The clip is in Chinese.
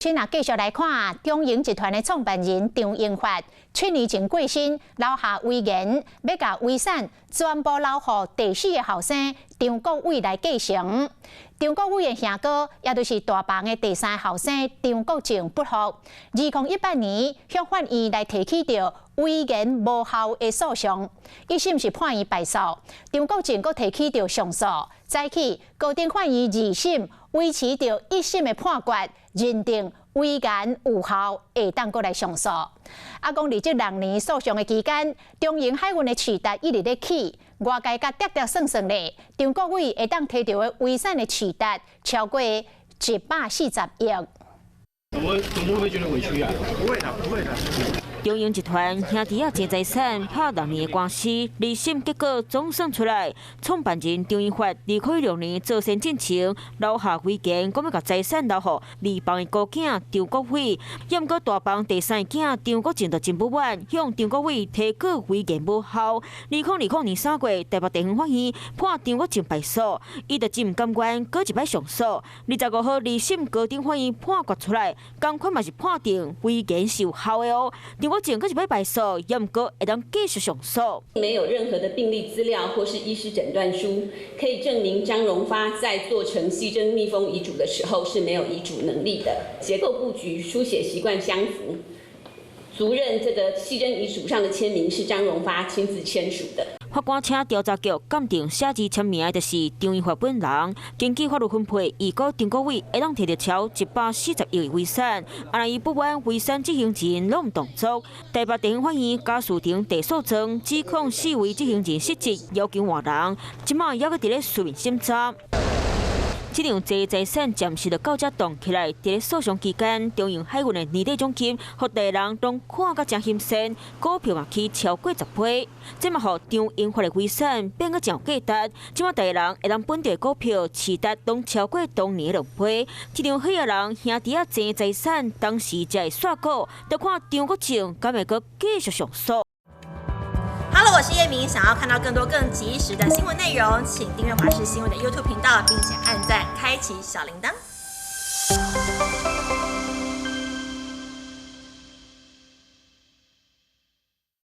先来继续来看中营集团的创办人张英发，去年前过身，留下遗言，要把遗产全部留给第四个后生张国伟来继承。张国伟的兄哥，也就是大房的第三后生张国正不服，2018年向法院来提起着遗言无效的诉讼，一审是判伊败诉，张国正阁提起着上诉，再起高等法院二审维持着一审的判决，认定遗言有效，会当阁来上诉。讲伫这6年诉讼的期间，中营海运的取得一直咧起，外界甲得算算咧，张国伟会当摕到的遗产的取得超过140亿。怎么会觉得委屈啊？不会的，不会的。中营集团兄弟仔争财产拍6年的官司，二审结果总算出来，创办人张英发2016年做先进前留下遗言，讲要把财产留给二房的高囝张国伟，也毋过大房第三囝张国正就真不满，向张国伟提告遗言无效。2020年3月，台北地方法院判张国正败诉，伊就真唔甘愿，搁一摆上诉。25号二审高等法院判决出来，同款嘛是判定遗言是有效的哦。张国正搁一摆败诉，也毋过会当继续上诉。没有任何的病历资料或是医师诊断书，可以证明张荣发在做成西征密封遗嘱的时候是没有遗嘱能力的，结构布局、书写习惯相符，足认这个西征遗嘱上的签名是张荣发亲自签署的。法官请调查局鉴定写字签名的就是张英发本人。根据法律分配，预估张国伟会当摕到超140亿的遗产，但伊不满遗产执行人拢唔动作。台北地方法院家事庭提诉状，指控4位执行人失职，要求换人，即马还搁伫咧书面审查。这样侪财产暂时就到这冻起来。伫咧诉讼期间，中营海运的年底奖金，互大人拢看甲真心酸，股票嘛起超过10倍。这嘛，互张英发的遗产变个真有价值。即马大人会当本地股票市值拢超过当年的2倍。这场喜个人兄弟仔争财产，当时才会煞股，就看张国正敢会阁继续上诉。Hello， 我是叶明。想要看到更多更及时的新闻内容，请订阅华视新闻的 YouTube 频道，并且按赞、开启小铃铛。